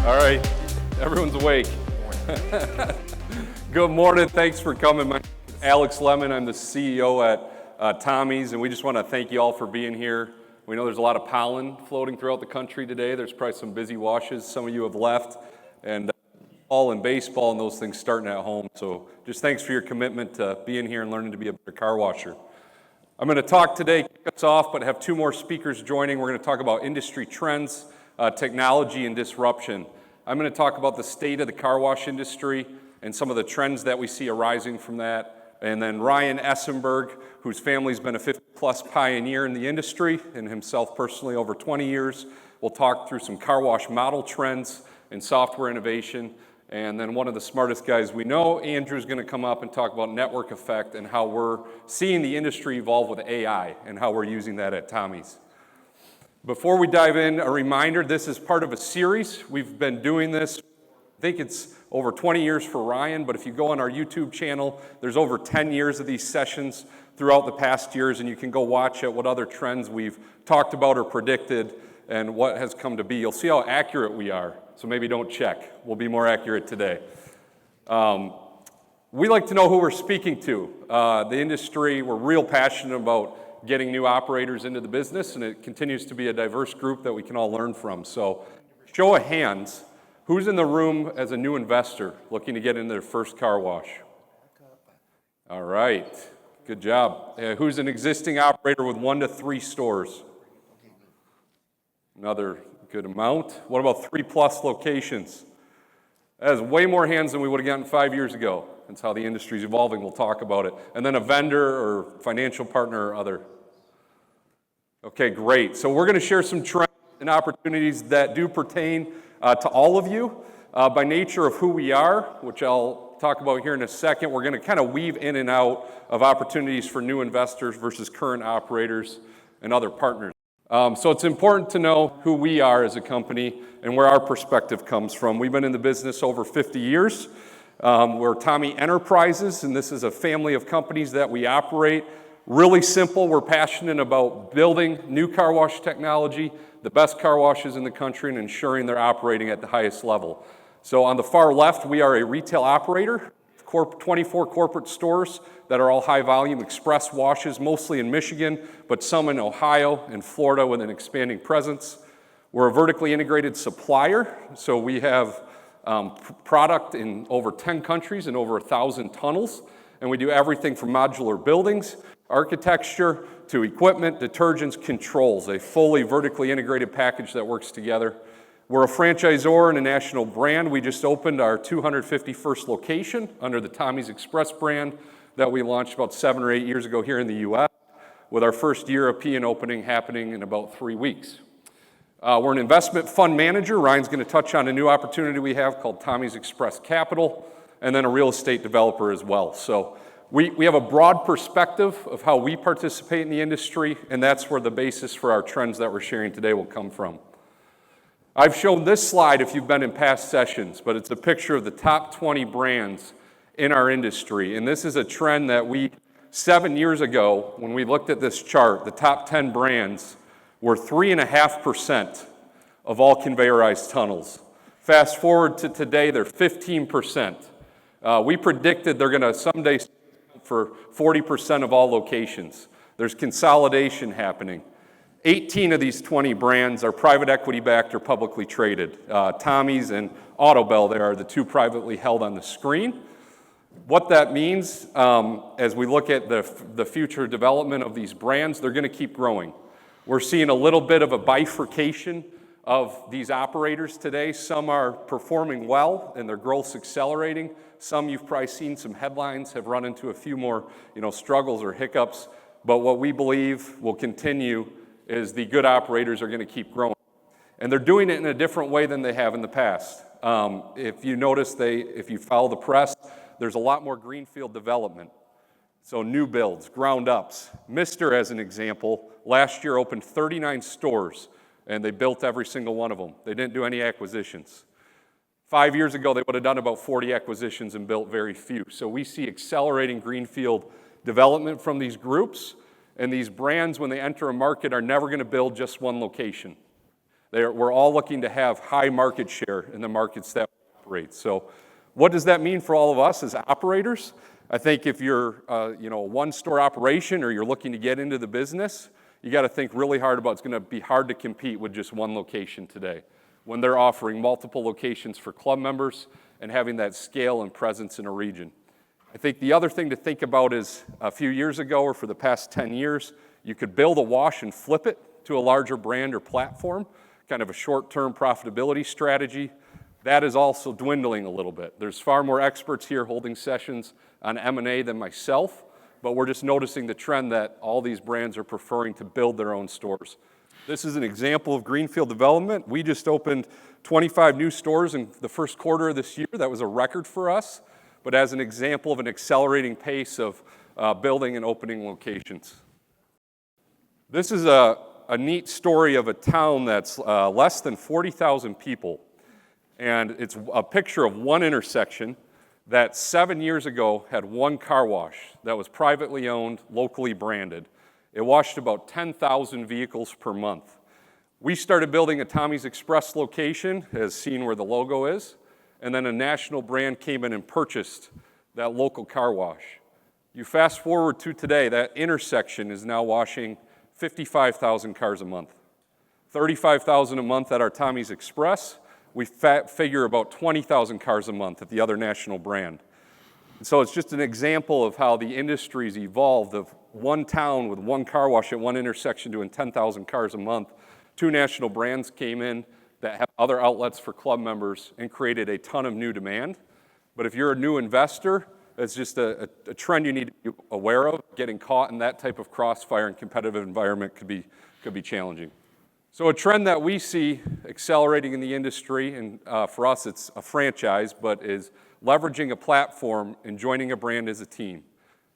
All right, everyone's awake. Good morning, thanks for coming. My name is Alex Lemmen, I'm the CEO at Tommy's, and we just want to thank you all for being here. We know there's a lot of pollen floating throughout the country today. There's probably some busy washes. Some of you have left, and all in baseball and those things starting at home. So just thanks for your commitment to being here and learning to be a better car washer. I'm going to talk today, kick us off, but have two more speakers joining. We're going to talk about industry trends, technology, and disruption. I'm going to talk about the state of the car wash industry and some of the trends that we see arising from that. And then Ryan Essenburg, whose family's been a 50-plus pioneer in the industry, and himself personally over 20 years, will talk through some car wash model trends and software innovation. And then one of the smartest guys we know, Andrew's going to come up and talk about network effect and how we're seeing the industry evolve with AI and how we're using that at Tommy's. Before we dive in, a reminder, this is part of a series. We've been doing this, I think it's over 20 years for Ryan, but if you go on our YouTube channel, there's over 10 years of these sessions throughout the past years, and you can go watch at what other trends we've talked about or predicted and what has come to be. You'll see how accurate we are, so maybe don't check. We'll be more accurate today. We like to know who we're speaking to. The industry, we're real passionate about getting new operators into the business, and it continues to be a diverse group that we can all learn from. So, show of hands, who's in the room as a new investor looking to get into their first car wash? All right, good job. Who's an existing operator with 1 to 3 stores? Another good amount. What about 3+ locations? That is way more hands than we would have gotten 5 years ago. That's how the industry's evolving. We'll talk about it. And then a vendor or financial partner or other. Okay, great. So we're going to share some trends and opportunities that do pertain to all of you. By nature of who we are, which I'll talk about here in a second, we're going to kind of weave in and out of opportunities for new investors versus current operators and other partners. So it's important to know who we are as a company and where our perspective comes from. We've been in the business over 50 years. We're Tommy Enterprises, and this is a family of companies that we operate. Really simple, we're passionate about building new car wash technology, the best car washes in the country, and ensuring they're operating at the highest level. So on the far left, we are a retail operator, 24 corporate stores that are all high-volume express washes, mostly in Michigan, but some in Ohio and Florida with an expanding presence. We're a vertically integrated supplier, so we have product in over 10 countries and over 1,000 tunnels, and we do everything from modular buildings, architecture, to equipment, detergents, controls, a fully vertically integrated package that works together. We're a franchisor and a national brand. We just opened our 251st location under the Tommy's Express brand that we launched about 7 or 8 years ago here in the U.S., with our first European opening happening in about 3 weeks. We're an investment fund manager. Ryan's going to touch on a new opportunity we have called Tommy's Express Capital, and then a real estate developer as well. So we have a broad perspective of how we participate in the industry, and that's where the basis for our trends that we're sharing today will come from. I've shown this slide if you've been in past sessions, but it's a picture of the top 20 brands in our industry. And this is a trend that 7 years ago, when we looked at this chart, the top 10 brands were 3.5% of all conveyorized tunnels. Fast forward to today, they're 15%. We predicted they're going to someday for 40% of all locations. There's consolidation happening. 18 of these 20 brands are private equity backed or publicly traded. Tommy's and Autobell, they are the two privately held on the screen. What that means, as we look at the future development of these brands, they're going to keep growing. We're seeing a little bit of a bifurcation of these operators today. Some are performing well and their growth's accelerating. Some you've probably seen some headlines have run into a few more struggles or hiccups. But what we believe will continue is the good operators are going to keep growing. And they're doing it in a different way than they have in the past. If you notice, if you follow the press, there's a lot more greenfield development. So new builds, ground ups. Mister, as an example, last year opened 39 stores, and they built every single one of them. They didn't do any acquisitions. 5 years ago, they would have done about 40 acquisitions and built very few. So we see accelerating greenfield development from these groups, and these brands, when they enter a market, are never going to build just one location. We're all looking to have high market share in the markets that we operate. So what does that mean for all of us as operators? I think if you're a one-store operation or you're looking to get into the business, you got to think really hard about it's going to be hard to compete with just one location today when they're offering multiple locations for club members and having that scale and presence in a region. I think the other thing to think about is a few years ago or for the past 10 years, you could build a wash and flip it to a larger brand or platform, kind of a short-term profitability strategy. That is also dwindling a little bit. There's far more experts here holding sessions on M&A than myself, but we're just noticing the trend that all these brands are preferring to build their own stores. This is an example of greenfield development. We just opened 25 new stores in the first quarter of this year. That was a record for us, but as an example of an accelerating pace of building and opening locations. This is a neat story of a town that's less than 40,000 people. And it's a picture of one intersection that 7 years ago had one car wash that was privately owned, locally branded. It washed about 10,000 vehicles per month. We started building a Tommy's Express location, as seen where the logo is, and then a national brand came in and purchased that local car wash. You fast forward to today, that intersection is now washing 55,000 cars a month. 35,000 a month at our Tommy's Express. We figure about 20,000 cars a month at the other national brand. And so it's just an example of how the industry's evolved of one town with one car wash at one intersection doing 10,000 cars a month. Two national brands came in that have other outlets for club members and created a ton of new demand. But if you're a new investor, it's just a trend you need to be aware of. Getting caught in that type of crossfire and competitive environment could be challenging. So a trend that we see accelerating in the industry, and for us it's a franchise, but is leveraging a platform and joining a brand as a team.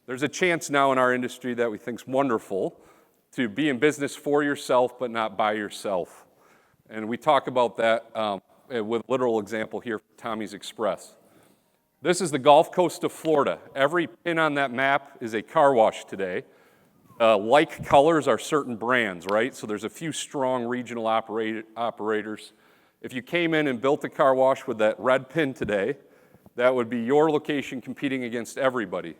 There's a chance now in our industry that we think is wonderful to be in business for yourself but not by yourself. And we talk about that with a literal example here from Tommy's Express. This is the Gulf Coast of Florida. Every pin on that map is a car wash today. Like colors are certain brands, right? So there's a few strong regional operators. If you came in and built a car wash with that red pin today, that would be your location competing against everybody.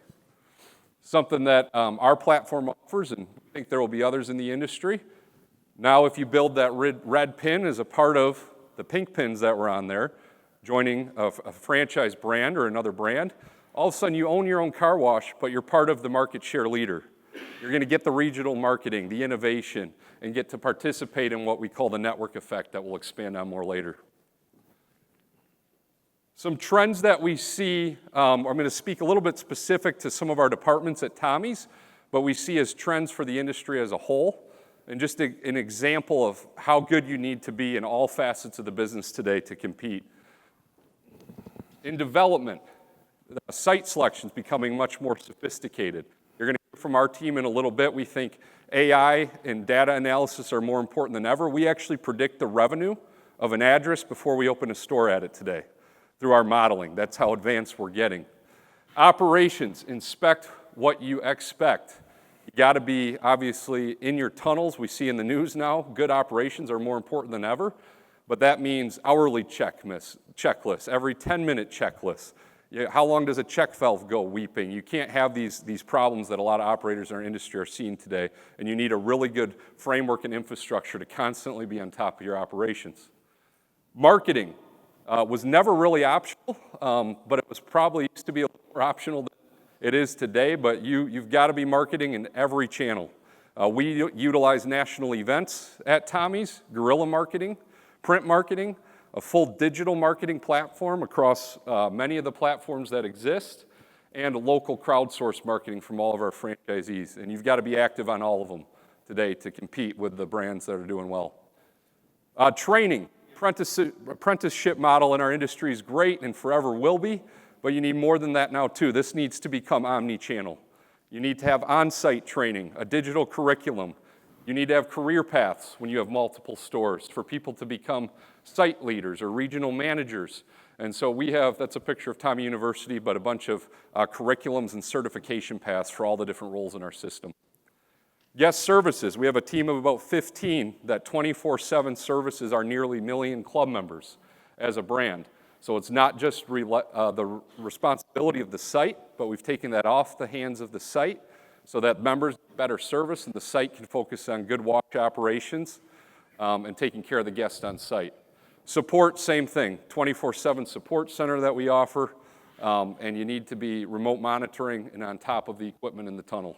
Something that our platform offers, and I think there will be others in the industry. Now if you build that red pin as a part of the pink pins that were on there, joining a franchise brand or another brand, all of a sudden you own your own car wash, but you're part of the market share leader. You're going to get the regional marketing, the innovation, and get to participate in what we call the network effect that we'll expand on more later. Some trends that we see, I'm going to speak a little bit specific to some of our departments at Tommy's, but we see as trends for the industry as a whole, and just an example of how good you need to be in all facets of the business today to compete. In development, site selection is becoming much more sophisticated. You're going to hear from our team in a little bit. We think AI and data analysis are more important than ever. We actually predict the revenue of an address before we open a store at it today through our modeling. That's how advanced we're getting. Operations, inspect what you expect. You got to be obviously in your tunnels. We see in the news now, good operations are more important than ever, but that means hourly checklists, every 10-minute checklist. How long does a check valve go weeping? You can't have these problems that a lot of operators in our industry are seeing today, and you need a really good framework and infrastructure to constantly be on top of your operations. Marketing was never really optional, but it was probably used to be a little more optional than it is today, but you've got to be marketing in every channel. We utilize national events at Tommy's, guerrilla marketing, print marketing, a full digital marketing platform across many of the platforms that exist, and local crowdsourced marketing from all of our franchisees. And you've got to be active on all of them today to compete with the brands that are doing well. Training, apprenticeship model in our industry is great and forever will be, but you need more than that now too. This needs to become omni-channel. You need to have on-site training, a digital curriculum. You need to have career paths when you have multiple stores for people to become site leaders or regional managers. And so we have, that's a picture of Tommy University, but a bunch of curriculums and certification paths for all the different roles in our system. Guest services, we have a team of about 15 that 24/7 services our nearly 1 million club members as a brand. So it's not just the responsibility of the site, but we've taken that off the hands of the site so that members get better service and the site can focus on good wash operations and taking care of the guests on site. Support, same thing, 24/7 support center that we offer, and you need to be remote monitoring and on top of the equipment in the tunnel.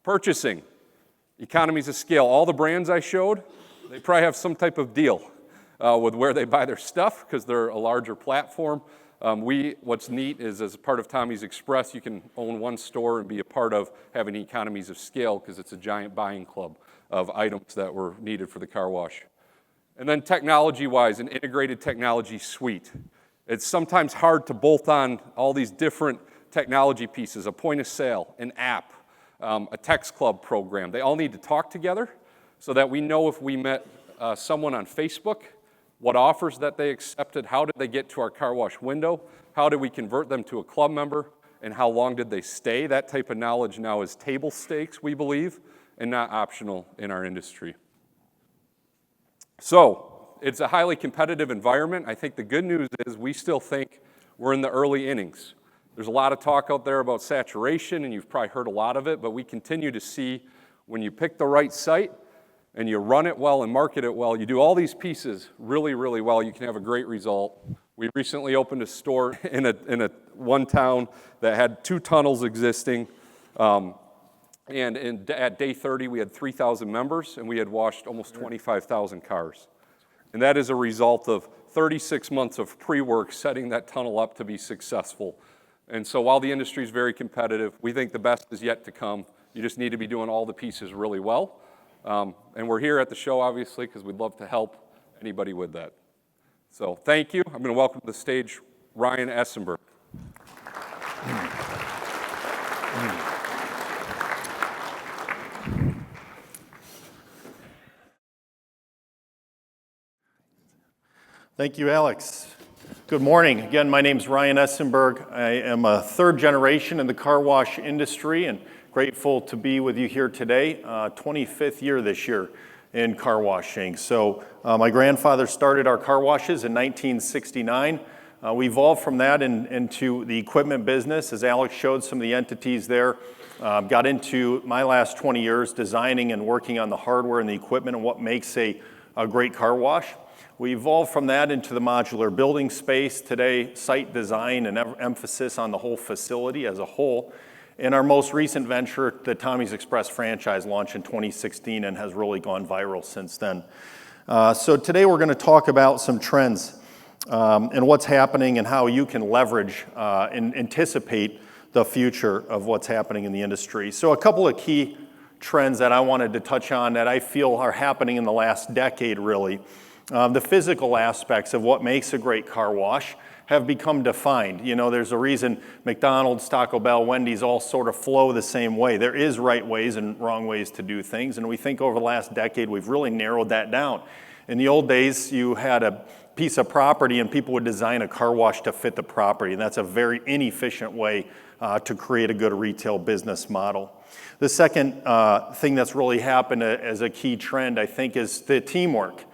Purchasing, economies of scale. All the brands I showed, they probably have some type of deal with where they buy their stuff because they're a larger platform. What's neat is as part of Tommy's Express, you can own one store and be a part of having economies of scale because it's a giant buying club of items that were needed for the car wash. And then technology-wise, an integrated technology suite. It's sometimes hard to bolt on all these different technology pieces, a point of sale, an app, a text club program. They all need to talk together so that we know if we met someone on Facebook, what offers that they accepted, how did they get to our car wash window, how did we convert them to a club member, and how long did they stay. That type of knowledge now is table stakes, we believe, and not optional in our industry. So it's a highly competitive environment. I think the good news is we still think we're in the early innings. There's a lot of talk out there about saturation, and you've probably heard a lot of it, but we continue to see when you pick the right site and you run it well and market it well, you do all these pieces really, really well, you can have a great result. We recently opened a store in a one town that had 2 tunnels existing, and at day 30, we had 3,000 members, and we had washed almost 25,000 cars. And that is a result of 36 months of pre-work setting that tunnel up to be successful. And so while the industry is very competitive, we think the best is yet to come. You just need to be doing all the pieces really well. And we're here at the show, obviously, because we'd love to help anybody with that. So thank you. I'm going to welcome to the stage Ryan Essenburg. Thank you, Alex. Good morning. Again, my name is Ryan Essenburg. I am a 3rd generation in the car wash industry and grateful to be with you here today. 25th year this year in car washing. So my grandfather started our car washes in 1969. We evolved from that into the equipment business, as Alex showed some of the entities there. Got into my last 20 years designing and working on the hardware and the equipment and what makes a great car wash. We evolved from that into the modular building space. Today, site design and emphasis on the whole facility as a whole. And our most recent venture, the Tommy's Express franchise, launched in 2016 and has really gone viral since then. So today we're going to talk about some trends and what's happening and how you can leverage and anticipate the future of what's happening in the industry. So a couple of key trends that I wanted to touch on that I feel are happening in the last decade, really. The physical aspects of what makes a great car wash have become defined. You know, there's a reason McDonald's, Taco Bell, Wendy's all sort of flow the same way. There is right ways and wrong ways to do things, and we think over the last decade we've really narrowed that down. In the old days, you had a piece of property and people would design a car wash to fit the property, and that's a very inefficient way to create a good retail business model. The second thing that's really happened as a key trend, I think, is the teamwork.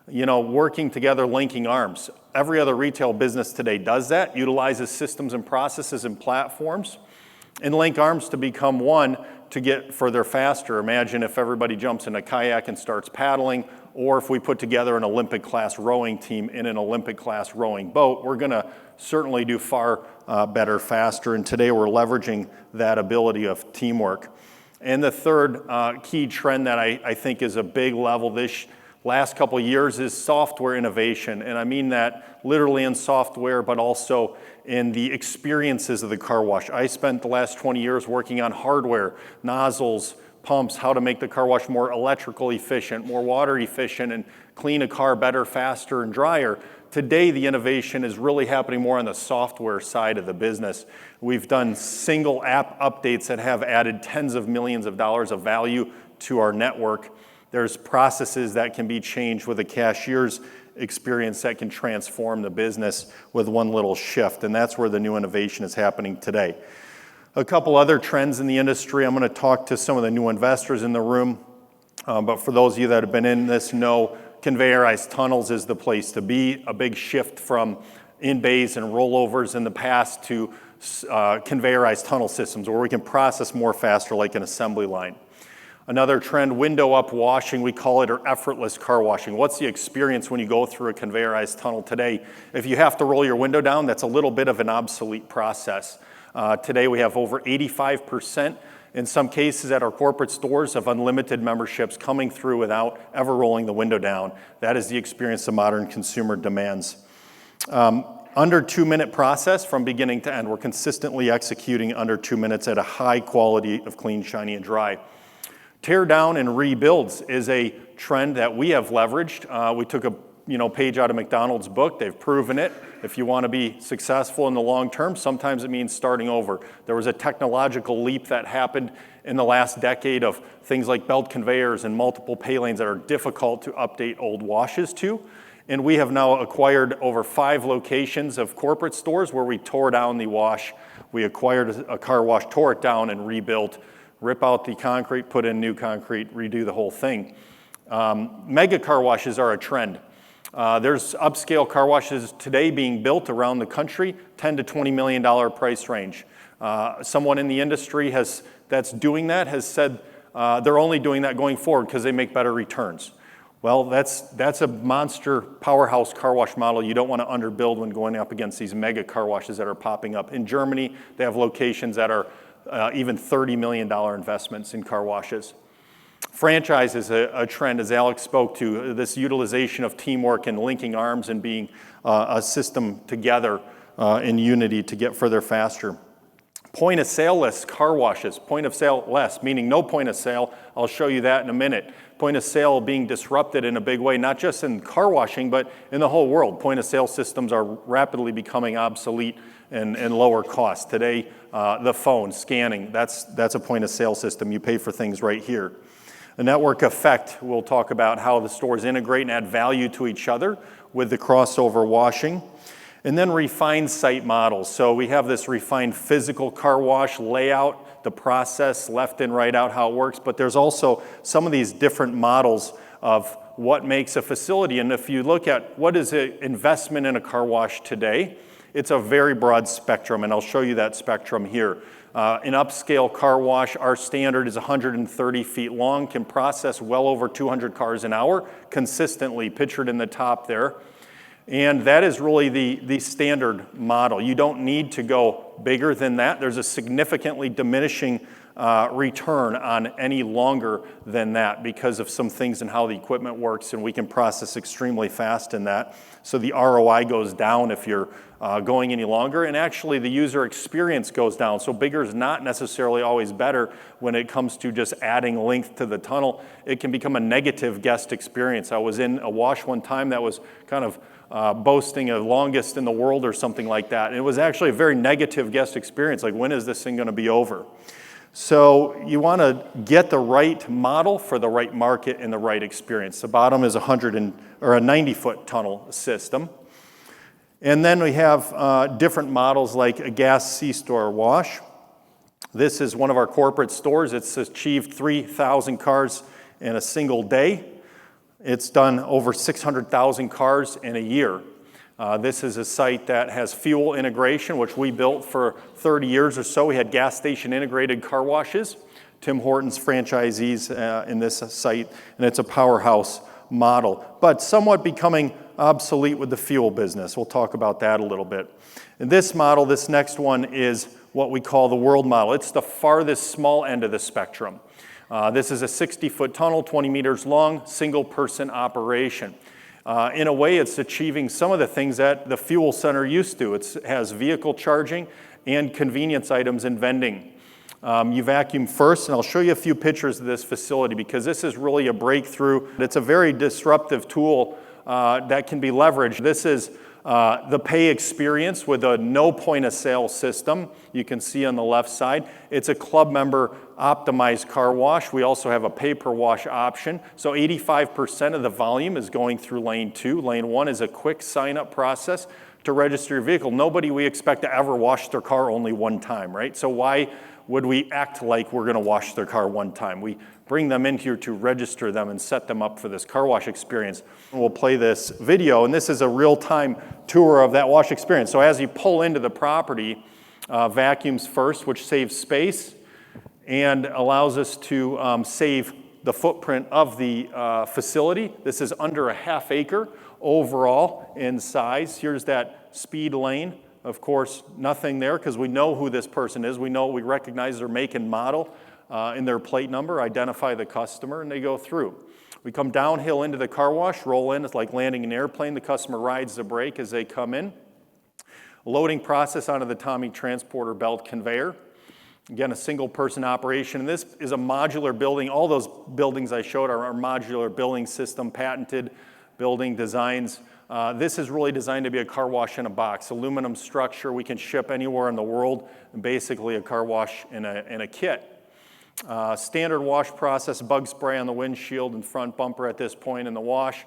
You know, working together, linking arms. Every other retail business today does that, utilizes systems and processes and platforms, and link arms to become one to get further faster. Imagine if everybody jumps in a kayak and starts paddling, or if we put together an Olympic-class rowing team in an Olympic-class rowing boat, we're going to certainly do far better, faster, and today we're leveraging that ability of teamwork. And the third key trend that I think is a big level this last couple of years is software innovation, and I mean that literally in software, but also in the experiences of the car wash. I spent the last 20 years working on hardware, nozzles, pumps, how to make the car wash more electrical efficient, more water efficient, and clean a car better, faster, and drier. Today, the innovation is really happening more on the software side of the business. We've done single app updates that have added tens of millions of dollars of value to our network. There's processes that can be changed with a cashier's experience that can transform the business with one little shift, and that's where the new innovation is happening today. A couple other trends in the industry. I'm going to talk to some of the new investors in the room, but for those of you that have been in this know, conveyorized tunnels is the place to be. A big shift from in-bays and rollovers in the past to conveyorized tunnel systems where we can process more faster like an assembly line. Another trend, window up washing, we call it, or effortless car washing. What's the experience when you go through a conveyorized tunnel today? If you have to roll your window down, that's a little bit of an obsolete process. Today we have over 85% in some cases at our corporate stores of unlimited memberships coming through without ever rolling the window down. That is the experience the modern consumer demands. Under 2-minute process from beginning to end. We're consistently executing under 2 minutes at a high quality of clean, shiny, and dry. Tear down and rebuilds is a trend that we have leveraged. We took a page out of McDonald's book. They've proven it. If you want to be successful in the long term, sometimes it means starting over. There was a technological leap that happened in the last decade of things like belt conveyors and multiple pay lanes that are difficult to update old washes to. And we have now acquired over 5 locations of corporate stores where we tore down the wash. We acquired a car wash, tore it down, and rebuilt. Rip out the concrete, put in new concrete, redo the whole thing. Mega car washes are a trend. There's upscale car washes today being built around the country, $10 to $20 million price range. Someone in the industry that's doing that has said they're only doing that going forward because they make better returns. Well, that's a monster powerhouse car wash model. You don't want to underbuild when going up against these mega car washes that are popping up. In Germany, they have locations that are even $30 million investments in car washes. Franchise is a trend, as Alex spoke to, this utilization of teamwork and linking arms and being a system together in unity to get further faster. Point of sale-less car washes, point of sale less, meaning no point of sale. I'll show you that in a minute. Point of sale being disrupted in a big way, not just in car washing, but in the whole world. Point of sale systems are rapidly becoming obsolete and lower cost. Today, the phone, scanning, that's a point of sale system. You pay for things right here. The network effect, we'll talk about how the stores integrate and add value to each other with the crossover washing. And then refined site models. So we have this refined physical car wash layout, the process, left in, right out, how it works. But there's also some of these different models of what makes a facility. And if you look at what is an investment in a car wash today, it's a very broad spectrum, and I'll show you that spectrum here. An upscale car wash, our standard is 130 feet long, can process well over 200 cars an hour, consistently, pictured in the top there. And that is really the standard model. You don't need to go bigger than that. There's a significantly diminishing return on any longer than that because of some things in how the equipment works, and we can process extremely fast in that. So the ROI goes down if you're going any longer, and actually the user experience goes down. So bigger is not necessarily always better when it comes to just adding length to the tunnel. It can become a negative guest experience. I was in a wash one time that was kind of boasting of longest in the world or something like that. And it was actually a very negative guest experience, like when is this thing going to be over? So you want to get the right model for the right market and the right experience. The bottom is a 90-foot tunnel system. And then we have different models like a gas C-store wash. This is one of our corporate stores. It's achieved 3,000 cars in a single day. It's done over 600,000 cars in a year. This is a site that has fuel integration, which we built for 30 years or so. We had gas station integrated car washes, Tim Hortons franchisees in this site, and it's a powerhouse model, but somewhat becoming obsolete with the fuel business. We'll talk about that a little bit. And this model, this next one, is what we call the world model. It's the farthest small end of the spectrum. This is a 60-foot tunnel, 20 meters long, single-person operation. In a way, it's achieving some of the things that the fuel center used to. It has vehicle charging and convenience items and vending. You vacuum first, and I'll show you a few pictures of this facility because this is really a breakthrough. It's a very disruptive tool that can be leveraged. This is the pay experience with a no point of sale system. You can see on the left side. It's a club member optimized car wash. We also have a pay per wash option. So 85% of the volume is going through lane 2. Lane 1 is a quick sign up process. to register your vehicle. Nobody we expect to ever wash their car only one time, right? So why would we act like we're going to wash their car one time? We bring them in here to register them and set them up for this car wash experience. We'll play this video, and this is a real-time tour of that wash experience. So as you pull into the property, vacuums first, which saves space and allows us to save the footprint of the facility. This is under a half acre overall in size. Here's that speed lane. Of course, nothing there because we know who this person is. We recognize their make and model in their plate number, identify the customer, and they go through. We come downhill into the car wash, roll in. It's like landing an airplane. The customer rides the brake as they come in. Loading process onto the Tommy transporter belt conveyor. Again, a single person operation. And this is a modular building. All those buildings I showed are our modular building system, patented building designs. This is really designed to be a car wash in a box. Aluminum structure, we can ship anywhere in the world, and basically a car wash in a kit. Standard wash process, bug spray on the windshield and front bumper at this point in the wash.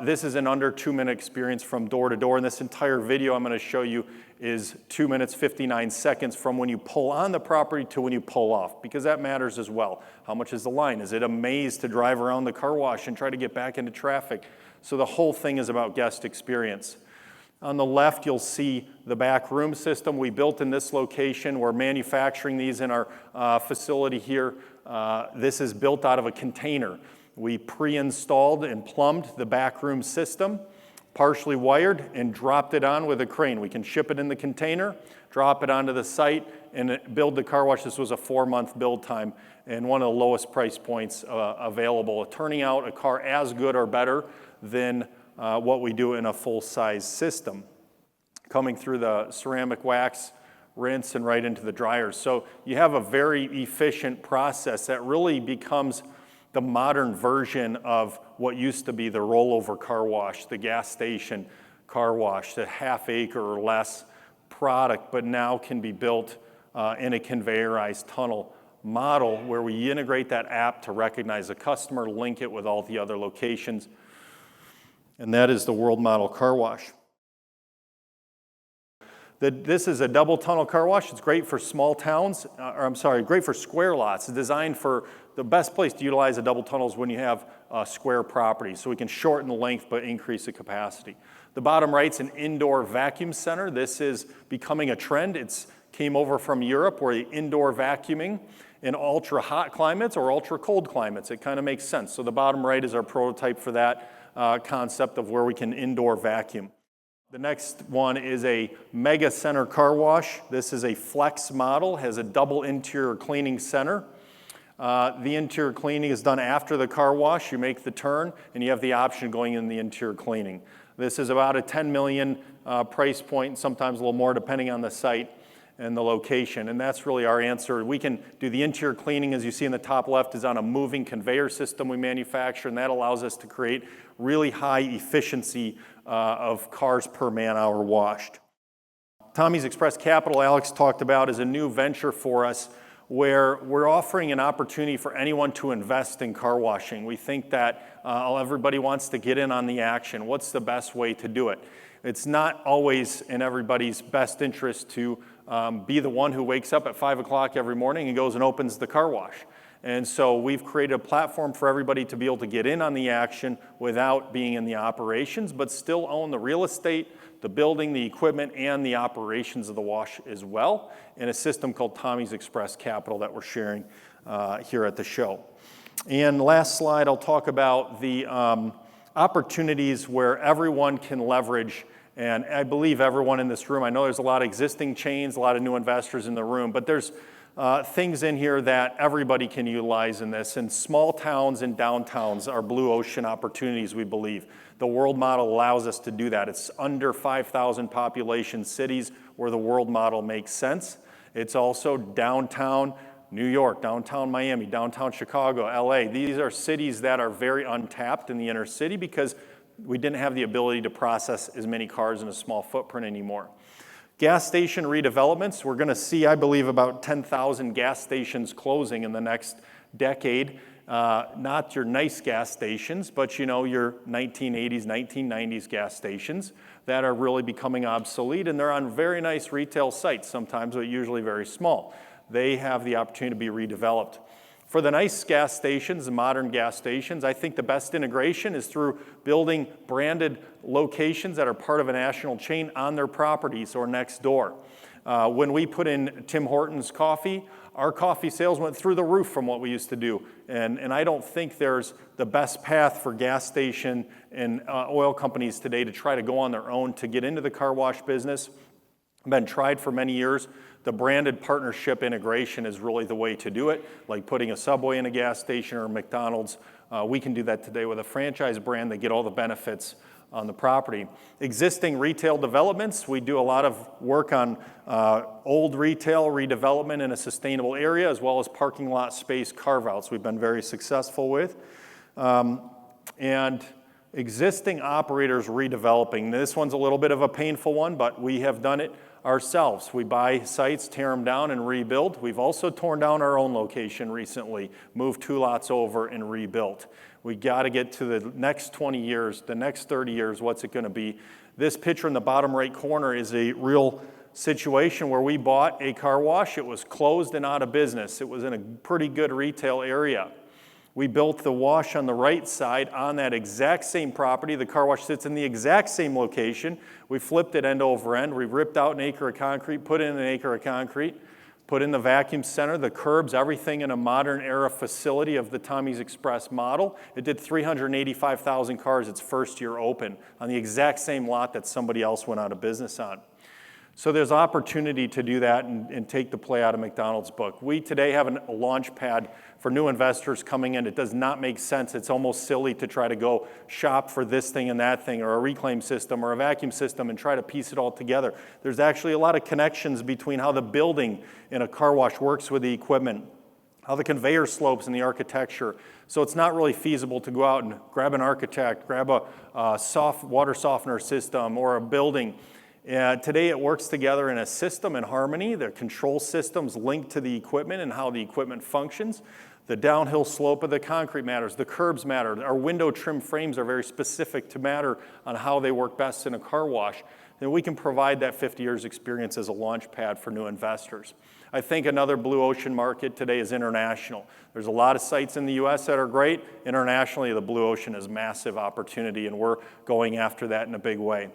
This is an under 2-minute experience from door to door, and this entire video I'm going to show you is 2 minutes, 59 seconds from when you pull on the property to when you pull off, because that matters as well. How much is the line? Is it a maze to drive around the car wash and try to get back into traffic? So the whole thing is about guest experience. On the left, you'll see the back room system we built in this location. We're manufacturing these in our facility here. This is built out of a container. We pre-installed and plumbed the back room system, partially wired, and dropped it on with a crane. We can ship it in the container, drop it onto the site, and build the car wash. This was a 4-month build time and one of the lowest price points available, turning out a car as good or better than what we do in a full-size system. Coming through the ceramic wax, rinse, and right into the dryers. So you have a very efficient process that really becomes the modern version of what used to be the rollover car wash, the gas station car wash, the half-acre or less product, but now can be built in a conveyorized tunnel model where we integrate that app to recognize a customer, link it with all the other locations, and that is the world model car wash. This is a double tunnel car wash. It's great for small towns, great for square lots. It's designed for the best place to utilize a double tunnel is when you have square property, so we can shorten the length but increase the capacity. The bottom right's an indoor vacuum center. This is becoming a trend. It came over from Europe where the indoor vacuuming in ultra hot climates or ultra cold climates. It kind of makes sense. So the bottom right is our prototype for that concept of where we can indoor vacuum. The next one is a mega center car wash. This is a flex model, has a double interior cleaning center. The interior cleaning is done after the car wash. You make the turn, and you have the option of going in the interior cleaning. This is about a $10 million price point, sometimes a little more depending on the site and the location, and that's really our answer. We can do the interior cleaning, as you see in the top left, is on a moving conveyor system we manufacture, and that allows us to create really high efficiency of cars per man-hour washed. Tommy's Express Capital, Alex talked about, is a new venture for us where we're offering an opportunity for anyone to invest in car washing. We think that everybody wants to get in on the action. What's the best way to do it? It's not always in everybody's best interest to be the one who wakes up at 5 o'clock every morning and goes and opens the car wash. And so we've created a platform for everybody to be able to get in on the action without being in the operations, but still own the real estate, the building, the equipment, and the operations of the wash as well, in a system called Tommy's Express Capital that we're sharing here at the show. And last slide, I'll talk about the opportunities where everyone can leverage, and I believe everyone in this room, I know there's a lot of existing chains, a lot of new investors in the room, but there's things in here that everybody can utilize in this. And small towns and downtowns are blue ocean opportunities, we believe. The world model allows us to do that. It's under 5,000 population cities where the world model makes sense. It's also downtown New York, downtown Miami, downtown Chicago, LA. These are cities that are very untapped in the inner city because we didn't have the ability to process as many cars in a small footprint anymore. Gas station redevelopments, we're going to see, I believe, about 10,000 gas stations closing in the next decade. Not your nice gas stations, but your 1980s, 1990s gas stations that are really becoming obsolete, and they're on very nice retail sites sometimes, but usually very small. They have the opportunity to be redeveloped. For the nice gas stations, the modern gas stations, I think the best integration is through building branded locations that are part of a national chain on their properties or next door. When we put in Tim Hortons coffee, our coffee sales went through the roof from what we used to do. And I don't think there's the best path for gas station and oil companies today to try to go on their own to get into the car wash business. Been tried for many years. The branded partnership integration is really the way to do it, like putting a Subway in a gas station or a McDonald's. We can do that today with a franchise brand. They get all the benefits on the property. Existing retail developments, we do a lot of work on old retail redevelopment in a sustainable area, as well as parking lot space carve-outs we've been very successful with. And existing operators redeveloping. This one's a little bit of a painful one, but we have done it ourselves. We buy sites, tear them down, and rebuild. We've also torn down our own location recently, moved 2 lots over and rebuilt. We got to get to the next 20 years, the next 30 years, what's it going to be? This picture in the bottom right corner is a real situation where we bought a car wash. It was closed and out of business. It was in a pretty good retail area. We built the wash on the right side on that exact same property. The car wash sits in the exact same location. We flipped it end over end. We ripped out an acre of concrete, put in an acre of concrete, put in the vacuum center, the curbs, everything in a modern era facility of the Tommy's Express model. It did 385,000 cars its first year open on the exact same lot that somebody else went out of business on. So there's opportunity to do that and take the play out of McDonald's book. We today have a launch pad for new investors coming in. It does not make sense. It's almost silly to try to go shop for this thing and that thing, or a reclaim system or a vacuum system, and try to piece it all together. There's actually a lot of connections between how the building in a car wash works with the equipment, how the conveyor slopes and the architecture. So it's not really feasible to go out and grab an architect, grab a soft water softener system or a building. Today it works together in a system in harmony. The control systems linked to the equipment and how the equipment functions. The downhill slope of the concrete matters. The curbs matter. Our window trim frames are very specific to matter on how they work best in a car wash. And we can provide that 50 years experience as a launch pad for new investors. I think another blue ocean market today is international. There's a lot of sites in the U.S. that are great. Internationally, the blue ocean is massive opportunity, and we're going after that in a big way.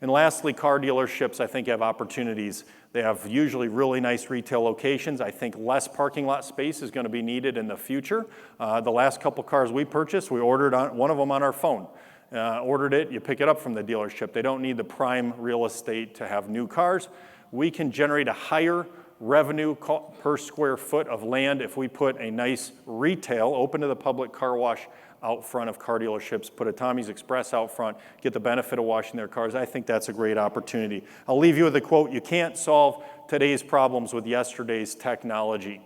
And lastly, car dealerships, I think, have opportunities. They have usually really nice retail locations. I think less parking lot space is going to be needed in the future. The last couple cars we purchased, we ordered one of them on our phone. Ordered it, you pick it up from the dealership. They don't need the prime real estate to have new cars. We can generate a higher revenue per square foot of land if we put a nice retail, open to the public car wash out front of car dealerships, put a Tommy's Express out front, get the benefit of washing their cars. I think that's a great opportunity. I'll leave you with a quote: you can't solve today's problems with yesterday's technology.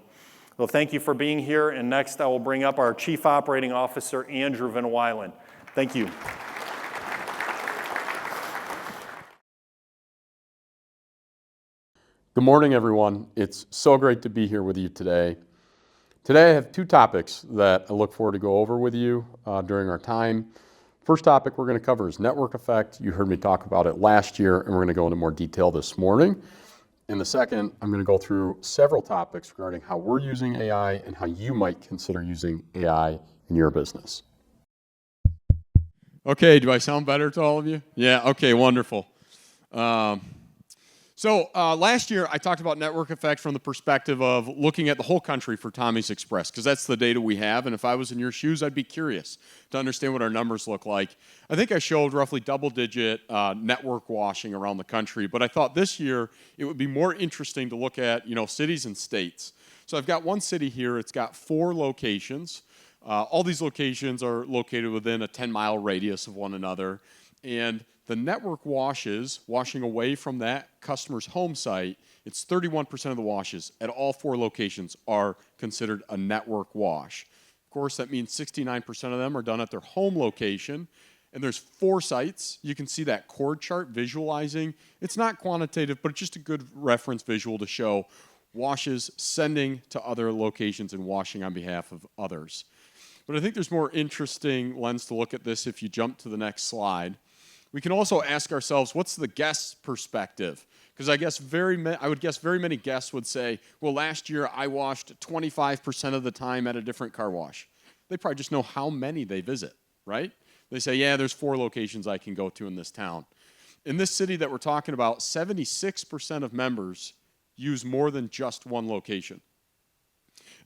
Well, thank you for being here, and next I will bring up our Chief Operating Officer, Andrew Van Wylen. Thank you. Good morning, everyone. It's so great to be here with you today. Today I have 2 topics that I look forward to go over with you during our time. First topic we're going to cover is network effect. You heard me talk about it last year, and we're going to go into more detail this morning. And the second, I'm going to go through several topics regarding how we're using AI and how you might consider using AI in your business. Okay, do I sound better to all of you? Yeah, okay, wonderful. So last year, I talked about network effect from the perspective of looking at the whole country for Tommy's Express, because that's the data we have, and if I was in your shoes, I'd be curious to understand what our numbers look like. I think I showed roughly double-digit network washing around the country, but I thought this year it would be more interesting to look at, cities and states. So I've got one city here. It's got 4 locations. All these locations are located within a 10-mile radius of one another, and the network washes, washing away from that customer's home site, it's 31% of the washes at all 4 locations are considered a network wash. Of course, that means 69% of them are done at their home location, and there's 4 sites. You can see that chord chart visualizing. It's not quantitative, but it's just a good reference visual to show washes sending to other locations and washing on behalf of others. But I think there's more interesting lens to look at this if you jump to the next slide. We can also ask ourselves, what's the guest's perspective? Because I would guess very many guests would say, well, last year I washed 25% of the time at a different car wash. They probably just know how many they visit, right? They say, yeah, there's 4 locations I can go to in this town. In this city that we're talking about, 76% of members use more than just one location.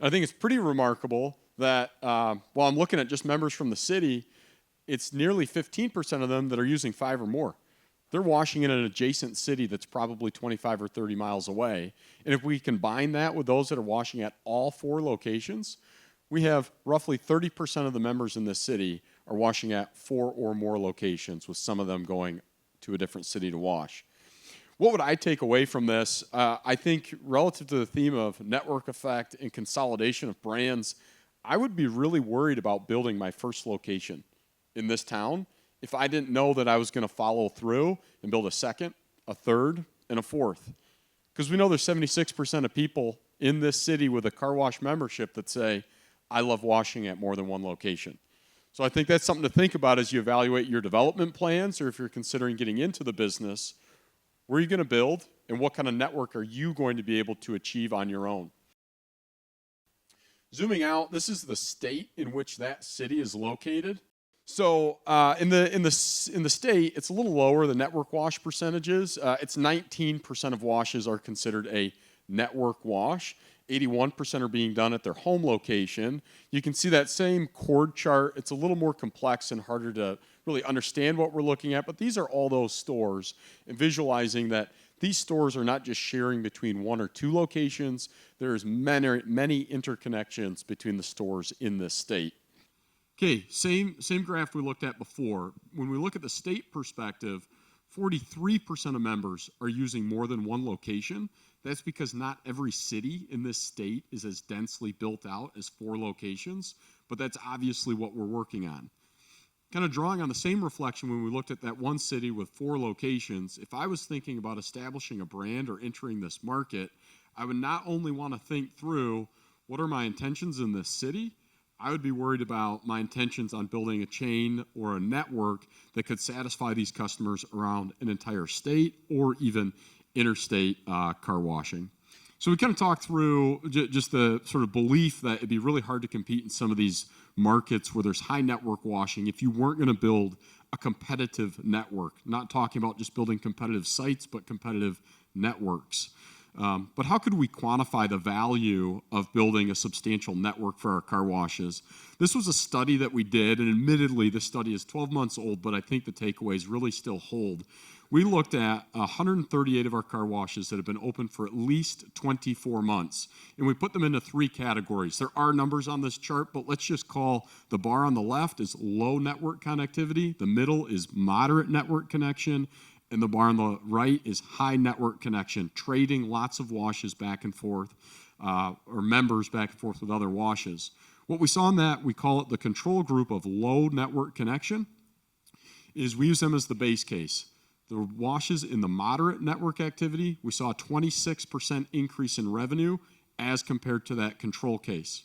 And I think it's pretty remarkable that while I'm looking at just members from the city, it's nearly 15% of them that are using 5 or more. They're washing in an adjacent city that's probably 25 or 30 miles away. And if we combine that with those that are washing at all 4 locations, we have roughly 30% of the members in this city are washing at 4 or more locations, with some of them going to a different city to wash. What would I take away from this? I think relative to the theme of network effect and consolidation of brands, I would be really worried about building my first location in this town if I didn't know that I was going to follow through and build a second, a third, and a fourth. Because we know there's 76% of people in this city with a car wash membership that say, I love washing at more than one location. So I think that's something to think about as you evaluate your development plans, or if you're considering getting into the business. Where are you going to build, and what kind of network are you going to be able to achieve on your own? Zooming out, this is the state in which that city is located. So in the state, it's a little lower, the network wash percentages. It's 19% of washes are considered a network wash. 81% are being done at their home location. You can see that same chord chart. It's a little more complex and harder to really understand what we're looking at, but these are all those stores, and visualizing that these stores are not just sharing between 1 or 2 locations. There's many interconnections between the stores in this state. Okay, same graph we looked at before. When we look at the state perspective, 43% of members are using more than one location. That's because not every city in this state is as densely built out as 4 locations, but that's obviously what we're working on. Kind of drawing on the same reflection when we looked at that one city with 4 locations, if I was thinking about establishing a brand or entering this market, I would not only want to think through what are my intentions in this city, I would be worried about my intentions on building a chain or a network that could satisfy these customers around an entire state or even interstate car washing. So we kind of talked through just the sort of belief that it'd be really hard to compete in some of these markets where there's high network washing if you weren't going to build a competitive network. Not talking about just building competitive sites, but competitive networks. But how could we quantify the value of building a substantial network for our car washes? This was a study that we did, and admittedly, this study is 12 months old, but I think the takeaways really still hold. We looked at 138 of our car washes that have been open for at least 24 months, and we put them into 3 categories. There are numbers on this chart, but let's just call the bar on the left is low network connectivity, the middle is moderate network connection, and the bar on the right is high network connection, trading lots of washes back and forth, or members back and forth with other washes. What we saw in that, we call it the control group of low network connection, is we use them as the base case. The washes in the moderate network activity, we saw a 26% increase in revenue as compared to that control case.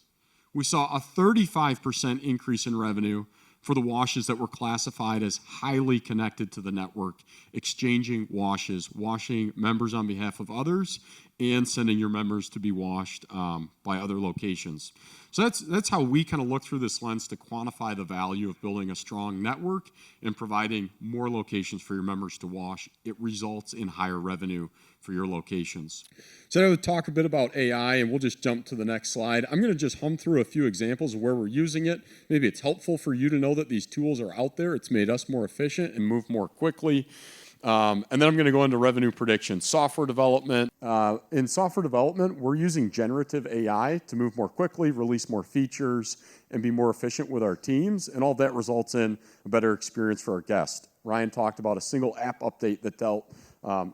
We saw a 35% increase in revenue for the washes that were classified as highly connected to the network, exchanging washes, washing members on behalf of others, and sending your members to be washed by other locations. So that's how we kind of look through this lens to quantify the value of building a strong network and providing more locations for your members to wash. It results in higher revenue for your locations. So I would talk a bit about AI, and we'll just jump to the next slide. I'm going to just hum through a few examples of where we're using it. Maybe it's helpful for you to know that these tools are out there. It's made us more efficient and move more quickly. And then I'm going to go into revenue prediction, software development. In software development, we're using generative AI to move more quickly, release more features, and be more efficient with our teams. And all of that results in a better experience for our guests. Ryan talked about a single app update that dealt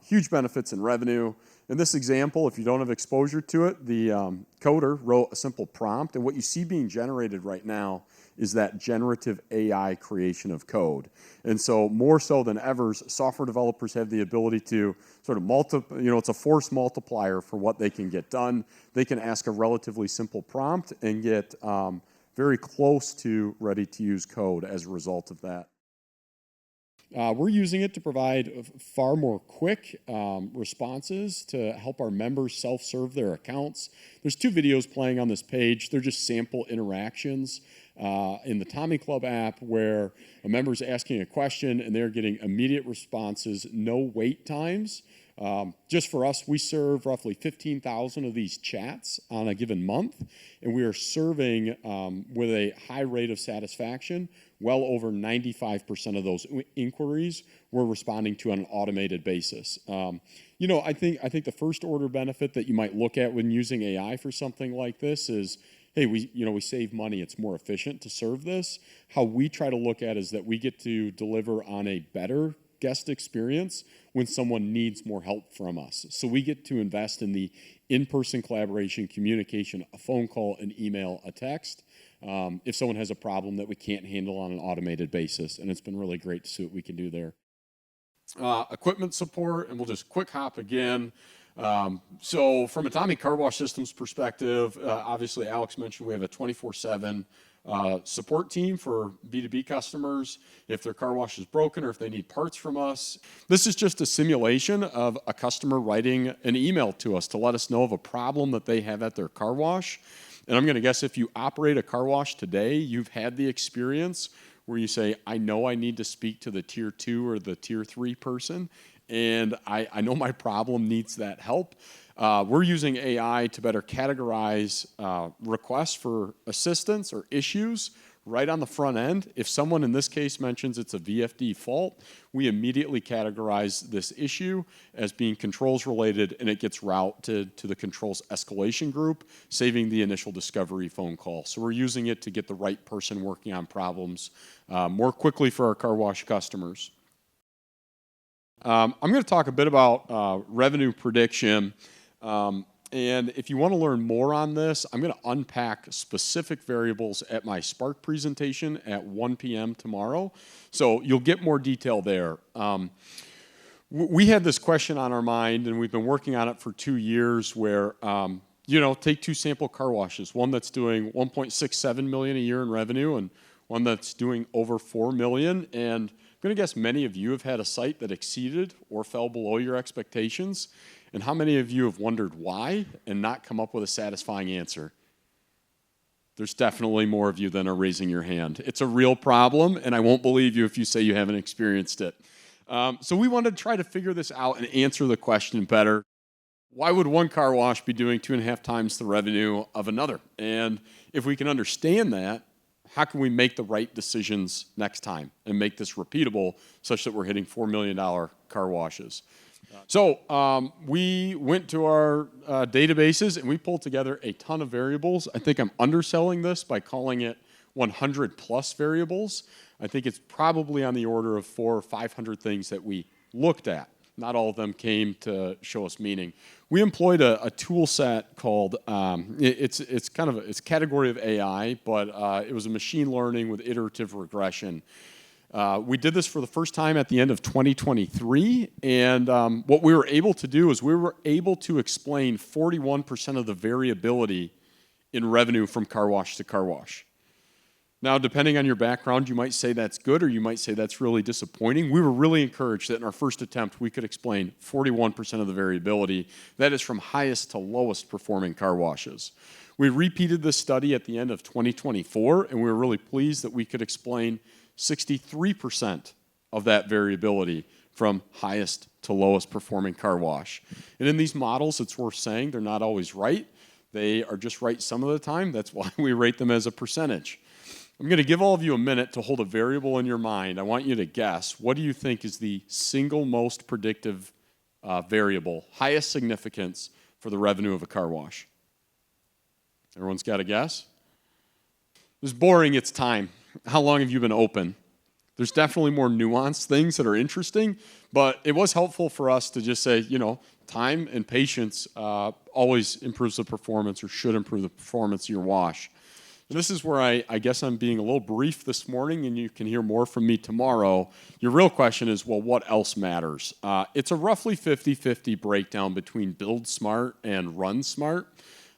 huge benefits in revenue. In this example, if you don't have exposure to it, the coder wrote a simple prompt, and what you see being generated right now is that generative AI creation of code. And so more so than ever, software developers have the ability to sort of it's a force multiplier for what they can get done. They can ask a relatively simple prompt and get very close to ready-to-use code as a result of that. We're using it to provide far more quick responses to help our members self-serve their accounts. There's 2 videos playing on this page. They're just sample interactions in the Tommy Club app where a member's asking a question and they're getting immediate responses, no wait times. Just for us, we serve roughly 15,000 of these chats on a given month, and we are serving with a high rate of satisfaction. Well over 95% of those inquiries we're responding to on an automated basis. I think the first order benefit that you might look at when using AI for something like this is, hey, we save money. It's more efficient to serve this. How we try to look at it is that we get to deliver on a better guest experience when someone needs more help from us. So we get to invest in the in-person collaboration, communication, a phone call, an email, a text, if someone has a problem that we can't handle on an automated basis. And it's been really great to see what we can do there. Equipment support, and we'll just quick hop again. So from a Tommy Car Wash Systems perspective, obviously Alex mentioned we have a 24/7 support team for B2B customers if their car wash is broken or if they need parts from us. This is just a simulation of a customer writing an email to us to let us know of a problem that they have at their car wash. And I'm going to guess if you operate a car wash today, you've had the experience where you say, I know I need to speak to the tier 2 or the tier 3 person, and I know my problem needs that help. We're using AI to better categorize requests for assistance or issues right on the front end. If someone in this case mentions it's a VFD fault, we immediately categorize this issue as being controls related, and it gets routed to the controls escalation group, saving the initial discovery phone call. So we're using it to get the right person working on problems more quickly for our car wash customers. I'm going to talk a bit about revenue prediction. And if you want to learn more on this, I'm going to unpack specific variables at my Spark presentation at 1 p.m. tomorrow. So you'll get more detail there. We had this question on our mind, and we've been working on it for 2 years where, take 2 sample car washes, one that's doing $1.67 million a year in revenue and one that's doing over $4 million. And I'm going to guess many of you have had a site that exceeded or fell below your expectations. And how many of you have wondered why and not come up with a satisfying answer? There's definitely more of you than are raising your hand. It's a real problem, and I won't believe you if you say you haven't experienced it. So we wanted to try to figure this out and answer the question better. Why would one car wash be doing 2.5 times the revenue of another? And if we can understand that, how can we make the right decisions next time and make this repeatable such that we're hitting $4 million car washes? So we went to our databases and we pulled together a ton of variables. I think I'm underselling this by calling it 100 plus variables. I think it's probably on the order of 400 or 500 things that we looked at. Not all of them came to show us meaning. We employed a tool set called, it's a category of AI, but it was a machine learning with iterative regression. We did this for the first time at the end of 2023, and what we were able to do is we were able to explain 41% of the variability in revenue from car wash to car wash. Now, depending on your background, you might say that's good or you might say that's really disappointing. We were really encouraged that in our first attempt, we could explain 41% of the variability. That is from highest to lowest performing car washes. We repeated this study at the end of 2024, and we were really pleased that we could explain 63% of that variability from highest to lowest performing car wash. And in these models, it's worth saying they're not always right. They are just right some of the time. That's why we rate them as a percentage. I'm going to give all of you a minute to hold a variable in your mind. I want you to guess, what do you think is the single most predictive variable, highest significance for the revenue of a car wash? Everyone's got a guess? It's boring, it's time. How long have you been open? There's definitely more nuanced things that are interesting, but it was helpful for us to just say, time and patience always improves the performance or should improve the performance of your wash. And this is where I guess I'm being a little brief this morning, and you can hear more from me tomorrow. Your real question is, well, what else matters? It's a roughly 50-50 breakdown between build smart and run smart.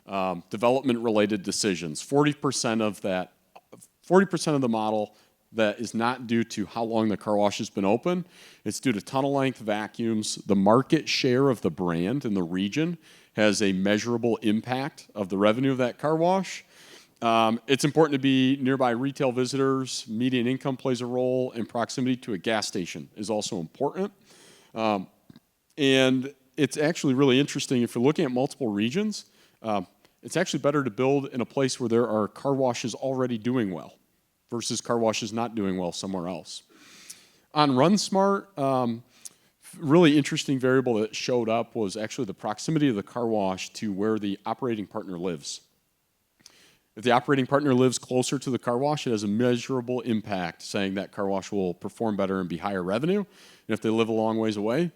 Development-related decisions. 40% of the model that is not due to how long the car wash has been open. It's due to tunnel length, vacuums. The market share of the brand in the region has a measurable impact of the revenue of that car wash. It's important to be nearby retail visitors. Median income plays a role, and proximity to a gas station is also important. And it's actually really interesting. If you're looking at multiple regions, it's actually better to build in a place where there are car washes already doing well versus car washes not doing well somewhere else. On Run Smart, really interesting variable that showed up was actually the proximity of the car wash to where the operating partner lives. If the operating partner lives closer to the car wash, it has a measurable impact, saying that car wash will perform better and be higher revenue. And if they live a long ways away,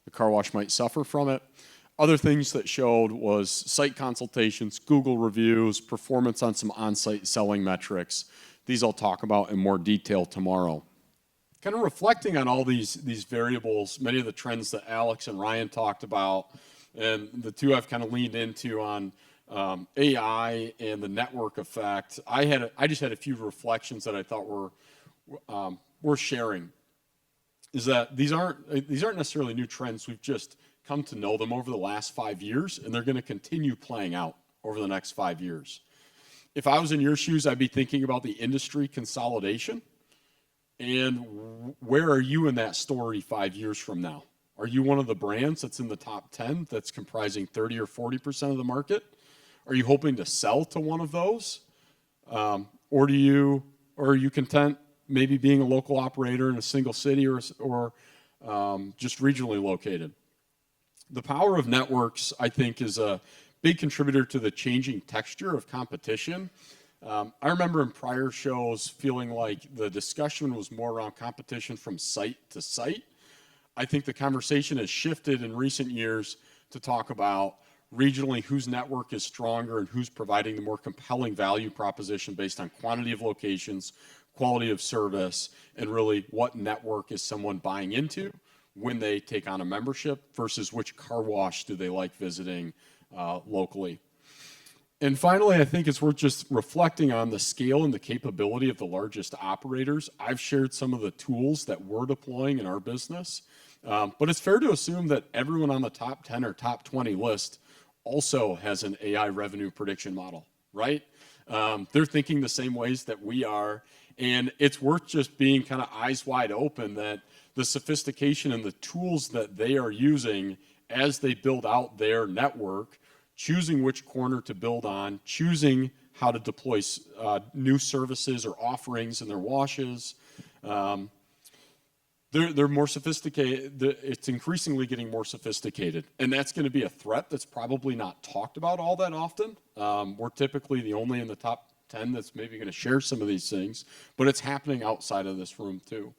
the car wash might suffer from it. Other things that showed was site consultations, Google reviews, performance on some on-site selling metrics. These I'll talk about in more detail tomorrow. Kind of reflecting on all these variables, many of the trends that Alex and Ryan talked about, and the two I've kind of leaned into on AI and the network effect. I just had a few reflections that I thought were worth sharing. Is that these aren't necessarily new trends. We've just come to know them over the last 5 years, and they're going to continue playing out over the next 5 years. If I was in your shoes, I'd be thinking about the industry consolidation. And where are you in that story 5 years from now? Are you one of the brands that's in the top 10 that's comprising 30 or 40% of the market? Are you hoping to sell to one of those? Or are you content maybe being a local operator in a single city or just regionally located? The power of networks, I think, is a big contributor to the changing texture of competition. I remember in prior shows feeling like the discussion was more around competition from site to site. I think the conversation has shifted in recent years to talk about regionally whose network is stronger and who's providing the more compelling value proposition based on quantity of locations, quality of service, and really what network is someone buying into when they take on a membership versus which car wash do they like visiting locally. And finally, I think it's worth just reflecting on the scale and the capability of the largest operators. I've shared some of the tools that we're deploying in our business, but it's fair to assume that everyone on the top 10 or top 20 list also has an AI revenue prediction model, right? They're thinking the same ways that we are, and it's worth just being kind of eyes wide open that the sophistication and the tools that they are using as they build out their network, choosing which corner to build on, choosing how to deploy new services or offerings in their washes. They're more sophisticated. It's increasingly getting more sophisticated, and that's going to be a threat that's probably not talked about all that often. We're typically the only in the top 10 that's maybe going to share some of these things, but it's happening outside of this room too.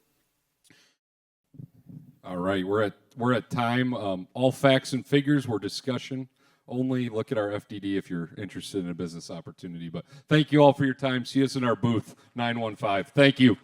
All right, we're at time. All facts and figures were discussion only. Look at our FDD if you're interested in a business opportunity. But thank you all for your time. See us in our booth 915. Thank you.